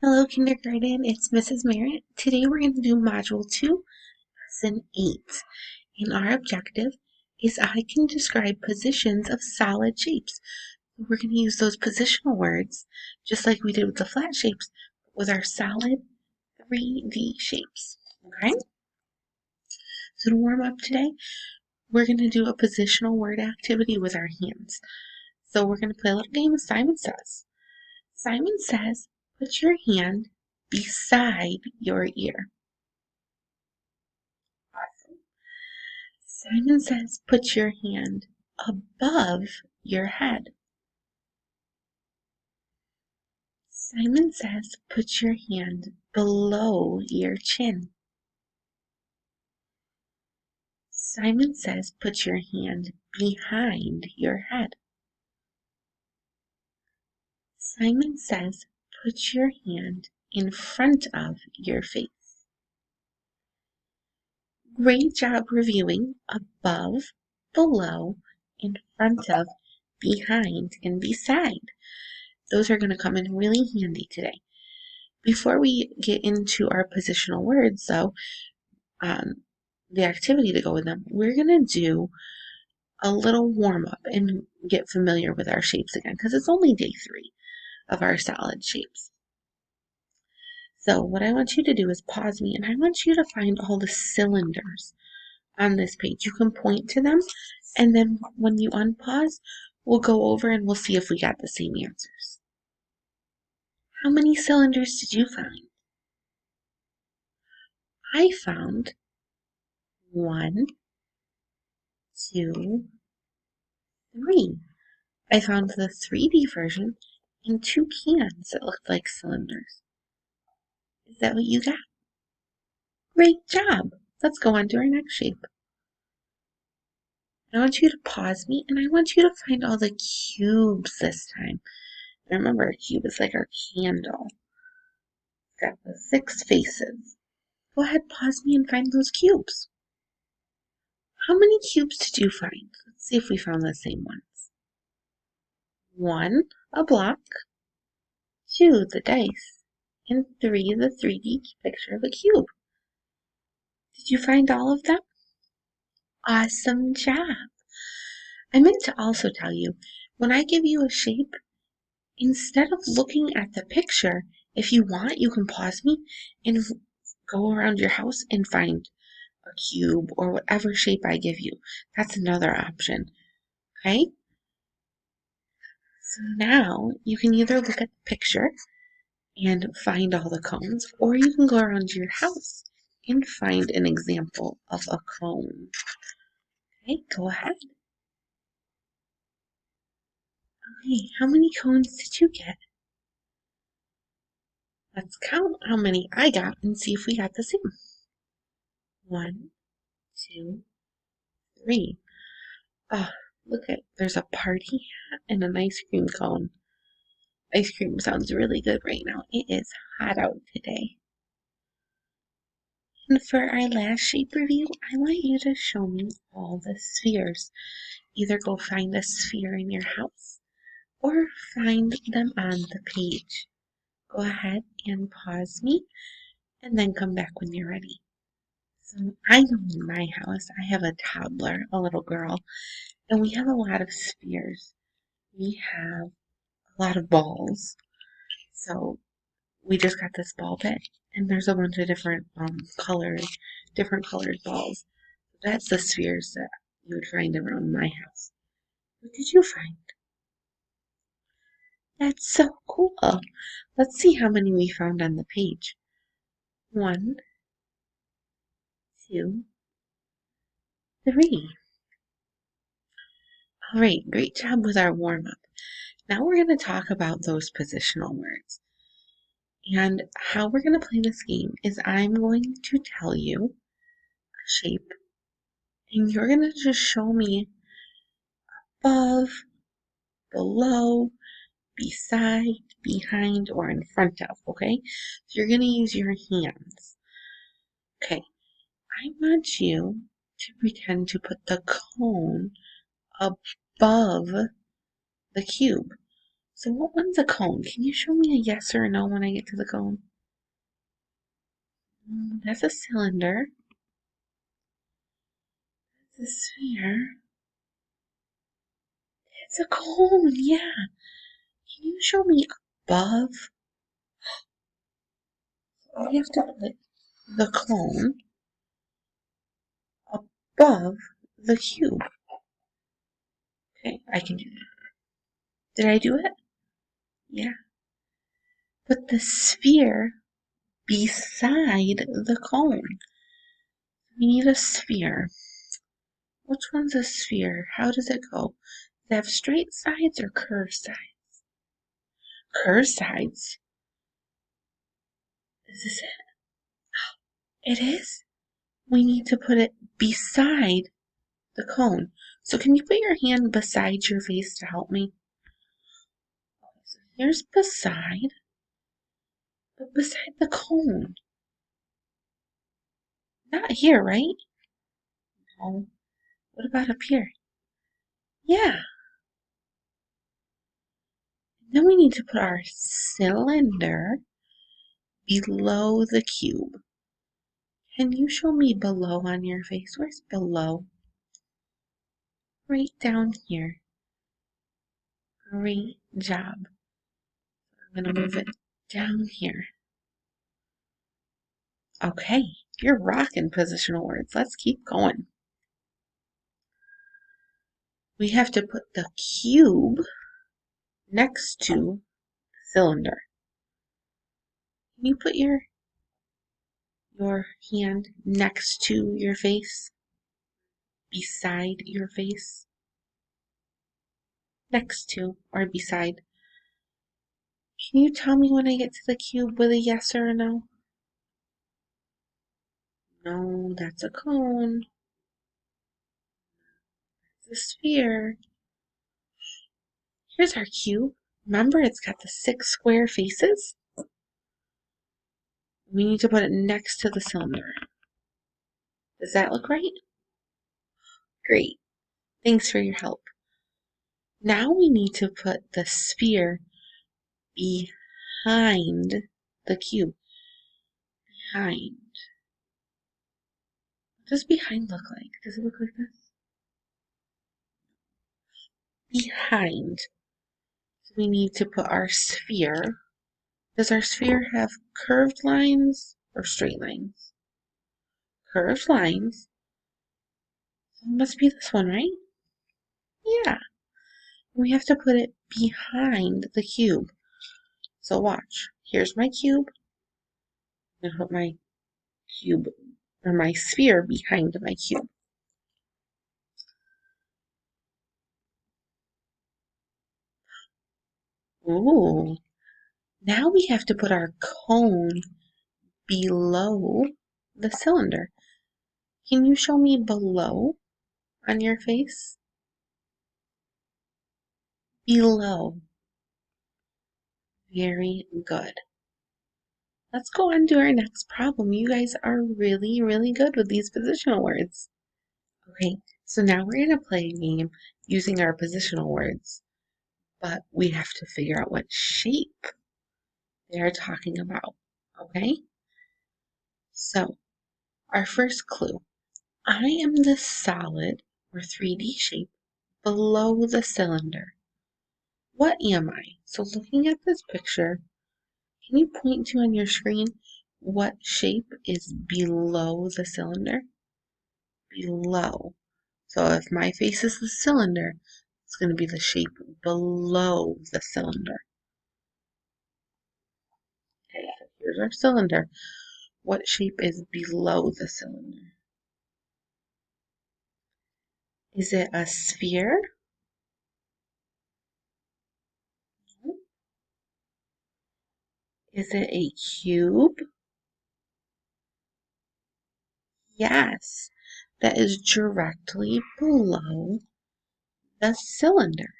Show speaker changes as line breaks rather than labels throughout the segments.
Hello, kindergarten. It's Mrs. Merritt. Today we're going to do Module 2, Lesson 8. And our objective is I can describe positions of solid shapes. We're going to use those positional words, just like we did with the flat shapes, with our solid 3D shapes. Okay? So to warm up today, we're going to do a positional word activity with our hands. So we're going to play a little game of Simon Says. Simon says, put your hand beside your ear. Simon says, put your hand above your head. Simon says, put your hand below your chin. Simon says, put your hand behind your head. Simon says, put your hand in front of your face. Great job reviewing above, below, in front of, behind, and beside. Those are going to come in really handy today. Before we get into our positional words, though, the activity to go with them, we're going to do a little warm up and get familiar with our shapes again because it's only day 3 of our solid shapes. So what I want you to do is pause me and I want you to find all the cylinders on this page. You can point to them and then when you unpause, we'll go over and we'll see if we got the same answers. How many cylinders did you find? I found 1, 2, 3. I found the 3D version in 2 cans that looked like cylinders. Is that what you got? Great job! Let's go on to our next shape. I want you to pause me and I want you to find all the cubes this time. Remember, a cube is like our candle. It's got the 6 faces. Go ahead, pause me and find those cubes. How many cubes did you find? Let's see if we found the same ones. 1, a block. 2, the dice. And 3, the 3D picture of a cube. Did you find all of them? Awesome job! I meant to also tell you, when I give you a shape, instead of looking at the picture, if you want, you can pause me and go around your house and find a cube or whatever shape I give you. That's another option, okay? So now you can either look at the picture and find all the cones, or you can go around your house and find an example of a cone. Okay, go ahead. Okay, how many cones did you get? Let's count how many I got and see if we got the same. 1, 2, 3. Oh, look at, there's a party hat and an ice cream cone. Ice cream sounds really good right now. It is hot out today. And for our last shape review, I want you to show me all the spheres. Either go find a sphere in your house or find them on the page. Go ahead and pause me and then come back when you're ready. So I know in my house I have a toddler, a little girl, and we have a lot of spheres. We have a lot of balls. So we just got this ball pit and there's a bunch of different different colored balls. That's the spheres that you would find around my house. What did you find? That's so cool. Let's see how many we found on the page. 1, 2, 3. All right, great job with our warm-up. Now we're going to talk about those positional words. And how we're going to play this game is I'm going to tell you a shape, and you're going to just show me above, below, beside, behind, or in front of, okay? So you're going to use your hands. Okay, I want you to pretend to put the cone above the cube. So what one's a cone? Can you show me a yes or a no when I get to the cone? That's a cylinder. That's a sphere. It's a cone, yeah. Can you show me above? We have to put the cone above the cube. Okay, I can do that. Did I do it? Yeah. Put the sphere beside the cone. We need a sphere. Which one's a sphere? How does it go? Does it have straight sides or curved sides? Curved sides. Is this it? It is? We need to put it beside the cone. So can you put your hand beside your face to help me? So here's beside, but beside the cone. Not here, right? No. What about up here? Yeah. Then we need to put our cylinder below the cube. Can you show me below on your face? Where's below? Right down here. Great job. I'm going to move it down here. Okay, you're rocking positional words. Let's keep going. We have to put the cube next to the cylinder. Can you put your hand next to your face? Beside your face? Next to or beside? Can you tell me when I get to the cube with a yes or a no? No, that's a cone. It's a sphere. Here's our cube. Remember, it's got the 6 square faces? We need to put it next to the cylinder. Does that look right? Great. Thanks for your help. Now we need to put the sphere behind the cube. Behind. What does behind look like? Does it look like this? Behind. So we need to put our sphere. Does our sphere have curved lines or straight lines? Curved lines. So it must be this one, right? Yeah. We have to put it behind the cube. So watch. Here's my cube. I'm going to put my cube or my sphere behind my cube. Ooh. Now we have to put our cone below the cylinder. Can you show me below on your face? Below. Very good. Let's go on to our next problem. You guys are really, really good with these positional words. Okay, so now we're going to play a game using our positional words, but we have to figure out what shape they are talking about. Okay? So, our first clue. I am the solid or 3D shape below the cylinder. What am I? So looking at this picture, can you point to on your screen what shape is below the cylinder? Below. So if my face is the cylinder, it's going to be the shape below the cylinder. Okay, so here's our cylinder. What shape is below the cylinder? Is it a sphere? Is it a cube? Yes, that is directly below the cylinder.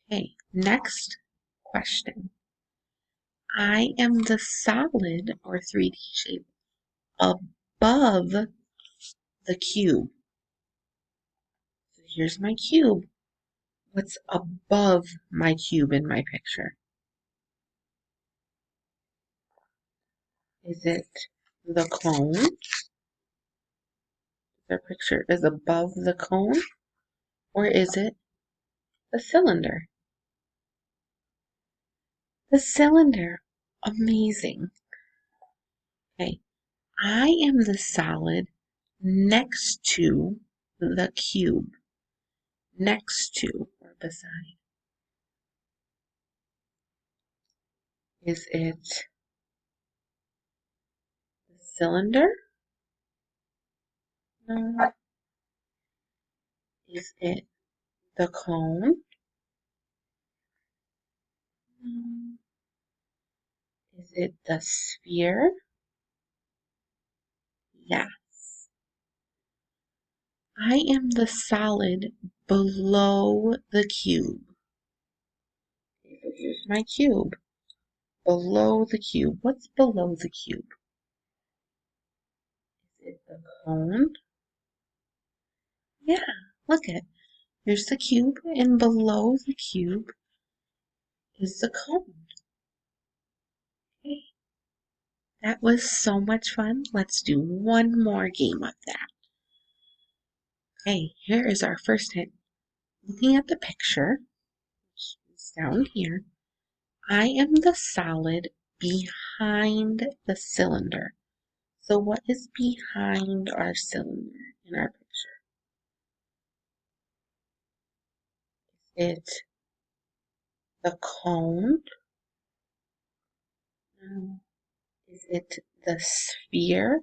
Okay, next question. I am the solid or 3D shape above the cube. So here's my cube. What's above my cube in my picture? Is it the cone? The picture is above the cone? Or is it the cylinder? The cylinder. Amazing. Okay. I am the solid next to the cube. Next to or beside. Is it the cylinder? No. Is it the cone? No. Is it the sphere? Yes. I am the solid below the cube. Okay, so here's my cube. Below the cube. What's below the cube? Is it the cone? Yeah, look at it. Here's the cube, and below the cube is the cone. Okay, that was so much fun. Let's do one more game of that. Okay, here is our first hint. Looking at the picture, which is down here, I am the solid behind the cylinder. So what is behind our cylinder in our picture? Is it the cone? No. Is it the sphere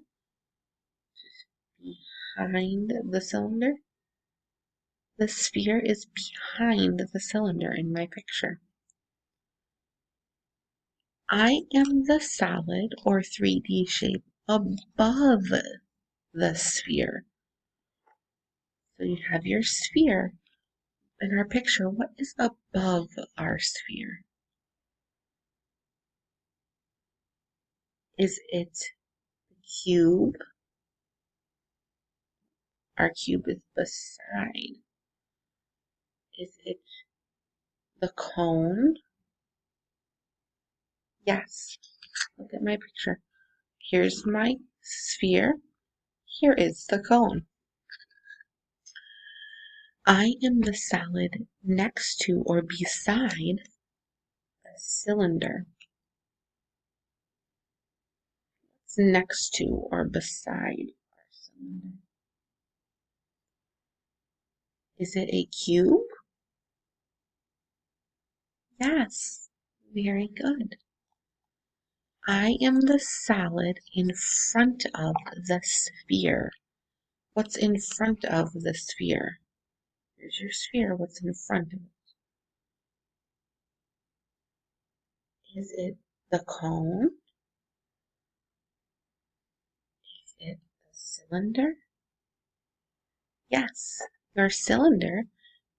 behind the cylinder? The sphere is behind the cylinder in my picture. I am the solid or 3D shape above the sphere. So you have your sphere. In our picture, what is above our sphere? Is it the cube? Our cube is beside. Is it the cone? Yes. Look at my picture. Here's my sphere. Here is the cone. I am the solid next to or beside the cylinder. It's next to or beside our cylinder. Is it a cube? Yes. Very good. I am the solid in front of the sphere. What's in front of the sphere? Here's your sphere. What's in front of it? Is it the cone? Is it the cylinder? Yes, your cylinder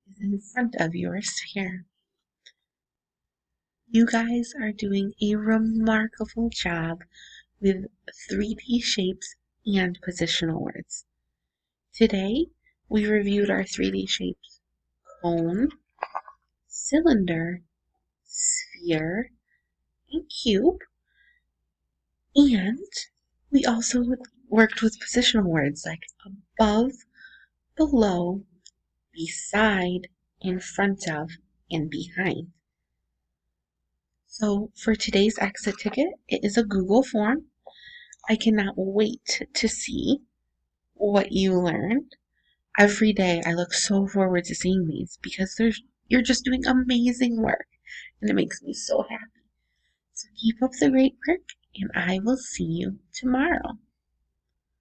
is in front of your sphere. You guys are doing a remarkable job with 3D shapes and positional words. Today, we reviewed our 3D shapes: cone, cylinder, sphere, and cube. And we also worked with positional words like above, below, beside, in front of, and behind. So for today's exit ticket, it is a Google form. I cannot wait to see what you learned. Every day I look so forward to seeing these because you're just doing amazing work and it makes me so happy. So keep up the great work and I will see you tomorrow.